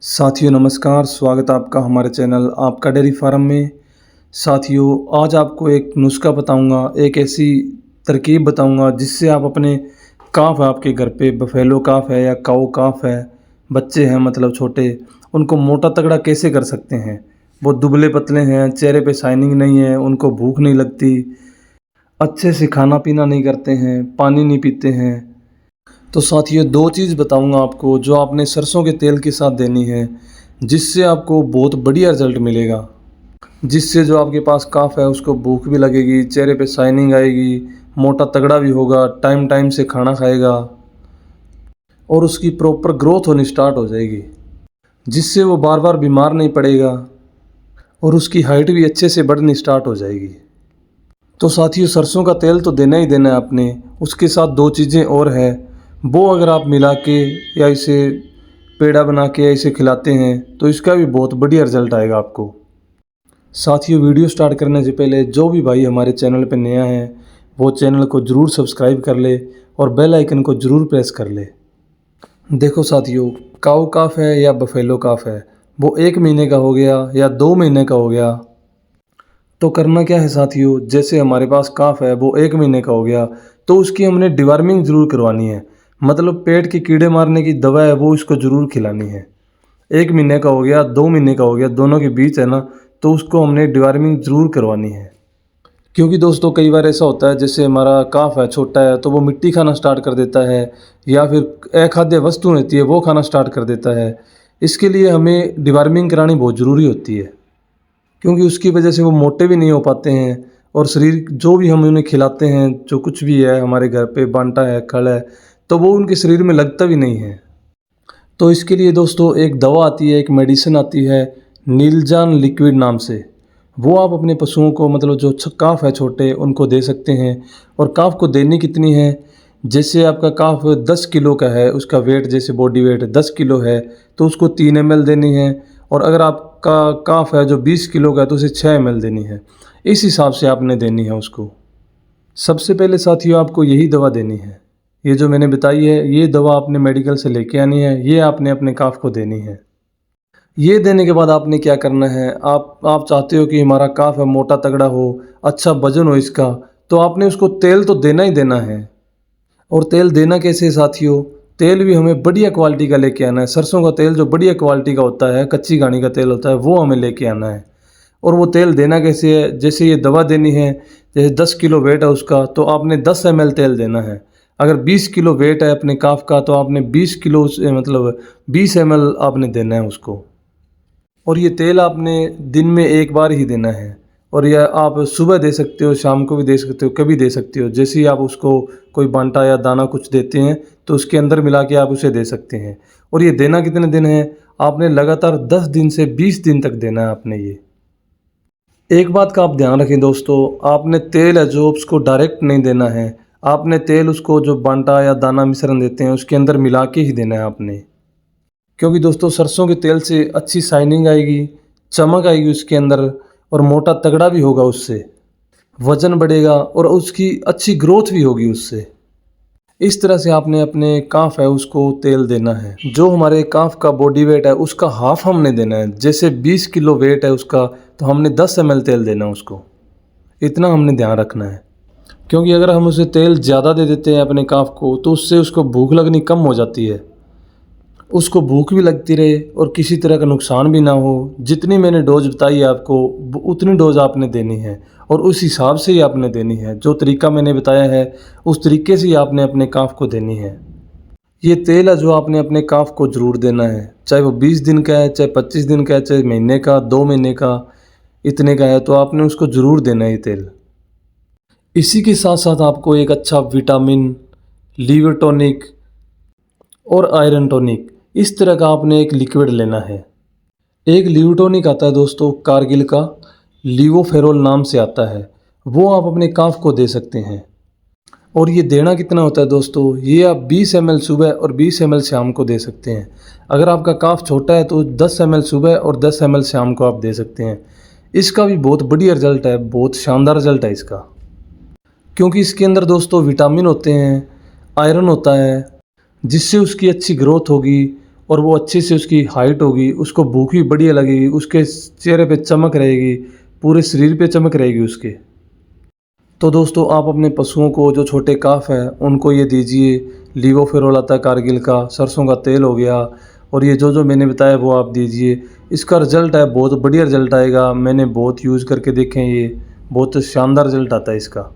साथियों नमस्कार, स्वागत है आपका हमारे चैनल आपका डेयरी फार्म में। साथियों आज आपको एक नुस्खा बताऊंगा, एक ऐसी तरकीब बताऊंगा जिससे आप अपने काफ है आपके घर पे, बफेलो काफ है या काऊ काफ है, बच्चे हैं मतलब छोटे, उनको मोटा तगड़ा कैसे कर सकते हैं। वो दुबले पतले हैं, चेहरे पे शाइनिंग नहीं है, उनको भूख नहीं लगती, अच्छे से खाना पीना नहीं करते हैं, पानी नहीं पीते हैं। तो साथियों दो चीज़ बताऊंगा आपको जो आपने सरसों के तेल के साथ देनी है, जिससे आपको बहुत बढ़िया रिजल्ट मिलेगा। जिससे जो आपके पास काफ है उसको भूख भी लगेगी, चेहरे पे शाइनिंग आएगी, मोटा तगड़ा भी होगा, टाइम टाइम से खाना खाएगा और उसकी प्रॉपर ग्रोथ होनी स्टार्ट हो जाएगी, जिससे वो बार बार बीमार नहीं पड़ेगा और उसकी हाइट भी अच्छे से बढ़नी स्टार्ट हो जाएगी। तो साथियों सरसों का तेल तो देना ही देना है आपने, उसके साथ दो चीज़ें और है, वो अगर आप मिला के या इसे पेड़ा बना के इसे खिलाते हैं तो इसका भी बहुत बढ़िया रिजल्ट आएगा आपको। साथियों वीडियो स्टार्ट करने से पहले जो भी भाई हमारे चैनल पर नया है वो चैनल को ज़रूर सब्सक्राइब कर ले और बेल आइकन को ज़रूर प्रेस कर ले। देखो साथियों, काऊ काफ है या बफेलो काफ है, वो 1 महीने का हो गया या 2 महीने का हो गया, तो करना क्या है साथियों, जैसे हमारे पास काफ है वो 1 महीने का हो गया तो उसकी हमने डिवार्मिंग ज़रूर करवानी है, मतलब पेट के कीड़े मारने की दवा है वो इसको ज़रूर खिलानी है। 1 महीने का हो गया 2 महीने का हो गया, दोनों के बीच है ना, तो उसको हमने डिवार्मिंग ज़रूर करवानी है। क्योंकि दोस्तों कई बार ऐसा होता है जैसे हमारा काफ है छोटा है तो वो मिट्टी खाना स्टार्ट कर देता है या फिर अखाद्य वस्तु रहती है वो खाना स्टार्ट कर देता है। इसके लिए हमें डिवार्मिंग करानी बहुत ज़रूरी होती है, क्योंकि उसकी वजह से वो मोटे भी नहीं हो पाते हैं और शरीर जो भी हम उन्हें खिलाते हैं, जो कुछ भी है हमारे घर पे बांटा है खल है, तो वो उनके शरीर में लगता भी नहीं है। तो इसके लिए दोस्तों एक दवा आती है, एक मेडिसिन आती है नीलजान लिक्विड नाम से, वो आप अपने पशुओं को मतलब जो काफ है छोटे उनको दे सकते हैं। और काफ को देनी कितनी है, जैसे आपका काफ 10 किलो का है, उसका वेट जैसे बॉडी वेट 10 किलो है तो उसको 3 ml देनी है, और अगर आपका काफ है जो 20 किलो का है तो उसे 6 ml देनी है। इस हिसाब से आपने देनी है उसको। सबसे पहले साथियों आपको यही दवा देनी है, ये जो मैंने बताई है ये दवा आपने मेडिकल से लेके आनी है, ये आपने अपने काफ को देनी है। ये देने के बाद आपने क्या करना है, आप चाहते हो कि हमारा काफ है मोटा तगड़ा हो, अच्छा वजन हो इसका, तो आपने उसको तेल तो देना ही देना है। और तेल देना कैसे है साथियों, तेल भी हमें बढ़िया क्वालिटी का लेके आना है। सरसों का तेल जो बढ़िया क्वालिटी का होता है, कच्ची घानी का तेल होता है, वो हमें लेके आना है। और वो तेल देना कैसे है, जैसे ये दवा देनी है, जैसे 10 किलो वेट है उसका तो आपने 10 ml तेल देना है। अगर 20 किलो वेट है अपने काफ का तो आपने 20 किलो मतलब 20 ml आपने देना है उसको। और ये तेल आपने दिन में एक बार ही देना है, और यह आप सुबह दे सकते हो, शाम को भी दे सकते हो, कभी दे सकते हो। जैसे ही आप उसको कोई बांटा या दाना कुछ देते हैं तो उसके अंदर मिला के आप उसे दे सकते हैं। और ये देना कितने दिन है, आपने लगातार 10 दिन से 20 दिन तक देना है आपने ये। एक बात का आप ध्यान रखें दोस्तों, आपने तेल है जो उसको डायरेक्ट नहीं देना है, आपने तेल उसको जो बांटा या दाना मिश्रण देते हैं उसके अंदर मिला के ही देना है आपने। क्योंकि दोस्तों सरसों के तेल से अच्छी शाइनिंग आएगी, चमक आएगी उसके अंदर, और मोटा तगड़ा भी होगा, उससे वजन बढ़ेगा और उसकी अच्छी ग्रोथ भी होगी उससे। इस तरह से आपने अपने काफ है उसको तेल देना है। जो हमारे काफ का बॉडी वेट है उसका हाफ हमने देना है, जैसे 20 किलो वेट है उसका तो हमने 10 ml तेल देना है उसको, इतना हमने ध्यान रखना है। क्योंकि अगर हम उसे तेल ज़्यादा दे देते हैं अपने काफ को तो उससे उसको भूख लगनी कम हो जाती है, उसको भूख भी लगती रहे और किसी तरह का नुकसान भी ना हो। जितनी मैंने डोज बताई है आपको उतनी डोज आपने देनी है और उस हिसाब से ही आपने देनी है। जो तरीका मैंने बताया है उस तरीके से ही आपने अपने काफ को देनी है। ये तेल है जो आपने अपने काफ को ज़रूर देना है, चाहे वो 20 दिन का है, चाहे 25 दिन का है, चाहे महीने का, 2 महीने का, इतने का है तो आपने उसको ज़रूर देना है ये तेल। इसी के साथ साथ आपको एक अच्छा विटामिन, लीवर टॉनिक और आयरन टॉनिक, इस तरह का आपने एक लिक्विड लेना है। एक लीवर टॉनिक आता है दोस्तों कारगिल का, लीवोफेरोल नाम से आता है, वो आप अपने काफ को दे सकते हैं। और ये देना कितना होता है दोस्तों, ये आप 20 ml सुबह और 20 ml शाम को दे सकते हैं। अगर आपका काफ छोटा है तो 10 ml सुबह और 10 ml शाम को आप दे सकते हैं। इसका भी बहुत बढ़िया रिजल्ट है, बहुत शानदार रिजल्ट है इसका, क्योंकि इसके अंदर दोस्तों विटामिन होते हैं, आयरन होता है, जिससे उसकी अच्छी ग्रोथ होगी और वो अच्छी से उसकी हाइट होगी, उसको भूख भी बढ़िया लगेगी, उसके चेहरे पे चमक रहेगी, पूरे शरीर पे चमक रहेगी उसके। तो दोस्तों आप अपने पशुओं को जो छोटे काफ हैं उनको ये दीजिए, लीवोफेरोल आता है कारगिल का, सरसों का तेल हो गया, और ये जो जो मैंने बताया वो आप दीजिए। इसका रिज़ल्ट है बहुत बढ़िया रिज़ल्ट आएगा, मैंने बहुत यूज़ करके देखे हैं, ये बहुत शानदार रिज़ल्ट आता है इसका।